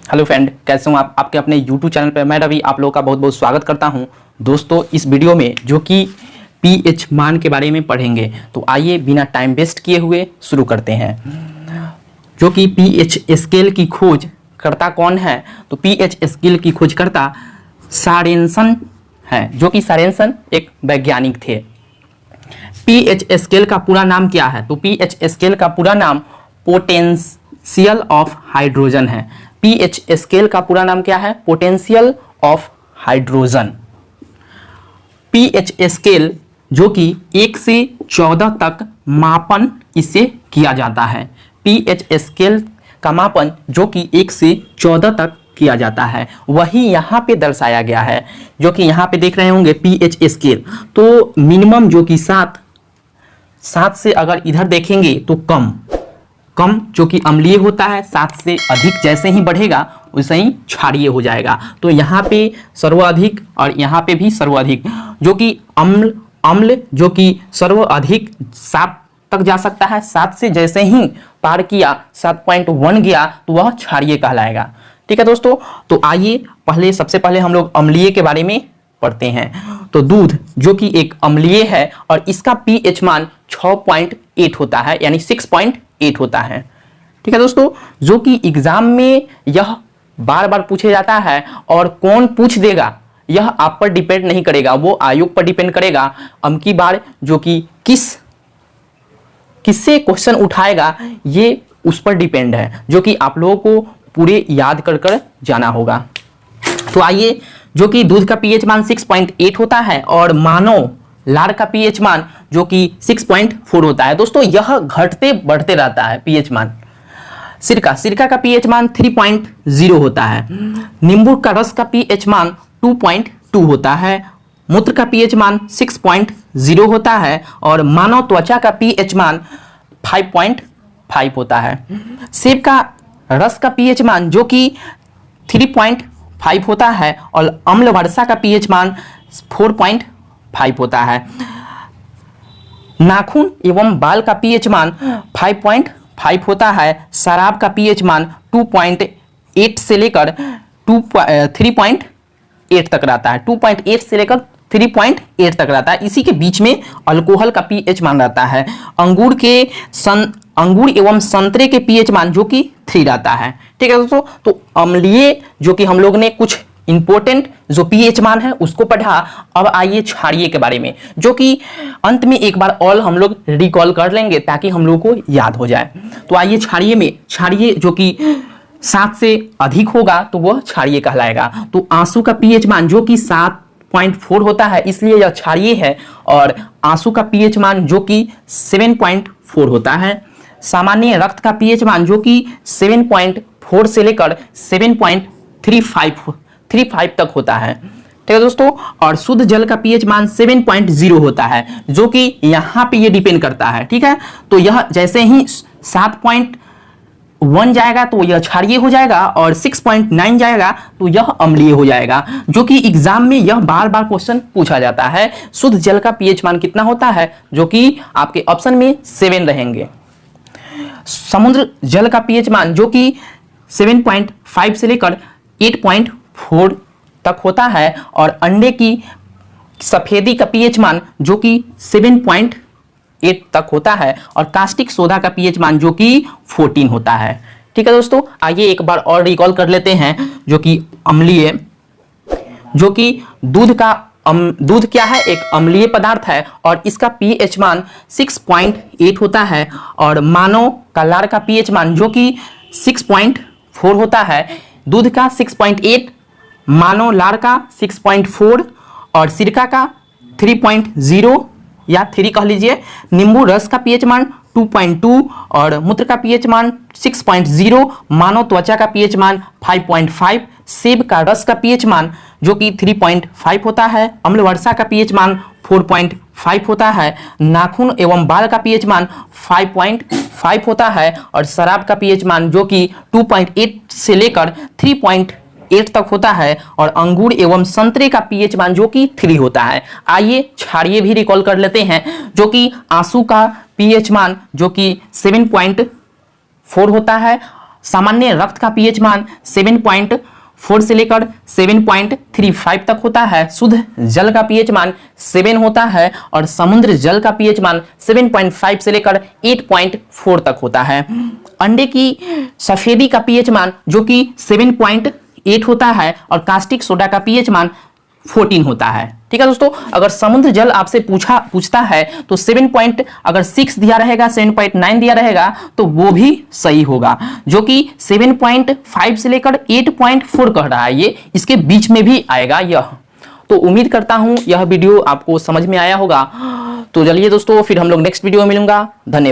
Hello friend, कैसे हूँ आप? आपके अपने यूट्यूब चैनल पर मैं रवि आप लोगों का बहुत बहुत स्वागत करता हूँ। दोस्तों, इस वीडियो में जो कि पीएच मान के बारे में पढ़ेंगे, तो आइए बिना टाइम वेस्ट किए हुए शुरू करते हैं। जो कि पीएच स्केल की खोज करता कौन है? तो पीएच स्केल की खोजकर्ता सोरेनसन है, जो कि सोरेनसन एक वैज्ञानिक थे। पीएच स्केल का पूरा नाम क्या है? तो पीएच स्केल का पूरा नाम पोटेंशियल ऑफ हाइड्रोजन है। पीएच स्केल का पूरा नाम क्या है? Potential of hydrogen. PH scale जो कि 1 से 14 तक मापन इससे किया जाता है। पीएच स्केल का मापन जो कि 1 से 14 तक किया जाता है, वही यहाँ पे दर्शाया गया है। जो कि यहाँ पे देख रहे होंगे पीएच स्केल, तो मिनिमम जो कि 7 से अगर इधर देखेंगे तो कम जो कि अम्लीय होता है, 7 से अधिक जैसे ही बढ़ेगा वैसे ही क्षारीय हो जाएगा। तो यहाँ पे सर्वाधिक और यहाँ पे भी सर्वाधिक, जो कि अम्ल जो कि सर्वाधिक 7 तक जा सकता है। 7 से जैसे ही पार किया, 7.1 गया तो वह क्षारीय कहलाएगा। ठीक है दोस्तों, तो आइए सबसे पहले हम लोग अम्लीय के बारे में पढ़ते हैं। तो दूध जो कि एक अम्लीय है और इसका पीएच मान 6.8 होता है, यानी 6.8 होता है। ठीक है दोस्तों, जो कि एग्जाम में यह बार बार पूछे जाता है और कौन पूछ देगा यह आप पर डिपेंड नहीं करेगा, वो आयोग पर डिपेंड करेगा। अबकी बार जो कि किससे क्वेश्चन उठाएगा ये उस पर डिपेंड है, जो कि आप लोगों को पूरे याद कर जाना होगा। तो आइए, जो कि दूध का पीएच मान 6.8 होता है और मानव लार का पीएच मान जो कि 6.4 होता है। दोस्तों, यह घटते बढ़ते रहता है पीएच मान। सिरका का पीएच मान 3.0 होता है। नींबू का रस का पीएच मान 2.2 होता है। मूत्र का पीएच मान 6.0 होता है और मानव त्वचा का पीएच मान 5.5 होता है। सेब का रस का पीएच मान जो कि 3.5 होता है और अम्ल वर्षा का पीएच मान 4.5 होता है। नाखून एवं बाल का पीएच मान 5.5 होता है। शराब का पीएच मान 2.8 से लेकर 3.8 तक रहता है। 2.8 से लेकर 3.8 तक रहता है। इसी के बीच में अल्कोहल का पीएच मान रहता है। अंगूर एवं संतरे के पीएच मान जो कि 3 रहता है। ठीक है दोस्तों, तो अम्लीय जो कि हम लोग ने कुछ इंपॉर्टेंट जो पीएच मान है उसको पढ़ा। अब आइए क्षारीय के बारे में, जो कि अंत में एक बार और हम लोग रिकॉल कर लेंगे ताकि हम लोग को याद हो जाए। तो आइए क्षारीय जो कि 7 से अधिक होगा तो वह क्षारीय कहलाएगा। तो आंसू का पीएच मान जो कि 7.4 होता है, इसलिए यह क्षारीय है। और आंसू का पीएच मान जो कि 7.4 होता है। सामान्य रक्त का पीएच मान जो कि 7.4 से लेकर 7.35 तक होता है। ठीक है दोस्तों, और शुद्ध जल का पीएच मान 7.0 होता है, जो कि यहां पे ये डिपेंड करता है। ठीक है, तो यह जैसे ही 7.1 जाएगा तो यह क्षारीय हो जाएगा और 6.9 जाएगा तो यह अम्लीय हो जाएगा। जो कि एग्जाम में यह बार बार क्वेश्चन पूछा जाता है। शुद्ध जल का पीएच मान कितना होता है? जो कि आपके ऑप्शन में 7 रहेंगे। समुद्र जल का पीएच मान जो कि 7.5 से लेकर 8.4 तक होता है और अंडे की सफेदी का पीएच मान जो कि 7.8 तक होता है और कास्टिक सोडा का पीएच मान जो कि 14 होता है। ठीक है दोस्तों, आइए एक बार और रिकॉल कर लेते हैं। जो कि अम्लीय, जो कि दूध क्या है? एक अम्लीय पदार्थ है और इसका पीएच मान 6.8 होता है और मानव का लार का पीएच मान जो कि 6.4 होता है। दूध का 6.8, मानव लार का 6.4 और सिरका का 3.0 या 3 कह लीजिए। नींबू रस का पीएच मान 2.2 और मूत्र का पीएच मान 6.0, मानव त्वचा का पीएच मान 5.5। सेब का रस का पीएच मान जो कि 3.5 होता है। अम्ल वर्षा का पीएच मान 4.5 होता है। नाखून एवं बाल का पीएच मान 5.5 होता है और शराब का पीएच मान जो कि 2.8 से लेकर 3.8 तक होता है और अंगूर एवं संतरे का पीएच मान जो कि 3 होता है। आइए क्षारीय भी रिकॉल कर लेते हैं। जो कि आंसू का पीएच मान जो कि 7.4 होता है सामान्य रक्त का पीएच मान 7.4 से लेकर 7.35 तक होता है। शुद्ध जल का पीएच मान 7 होता है और समुद्र जल का पीएच मान 7.5 से लेकर 8.4 तक होता है। अंडे की सफेदी का पीएच मान जो कि 7.8 होता है और कास्टिक सोडा का पीएच मान 14 होता है। ठीक है दोस्तों, अगर समुद्र जल आपसे पूछता है तो 7.6 दिया रहेगा, 7.9 दिया रहेगा तो वो भी सही होगा, जो कि 7.5 से लेकर 8.4 कह रहा है, ये इसके बीच में भी आएगा यह। तो उम्मीद करता हूं यह वीडियो आपको समझ में आया होगा। तो चलिए दोस्तों, फिर हम लोग नेक्स्ट वीडियो में मिलूंगा। धन्यवाद।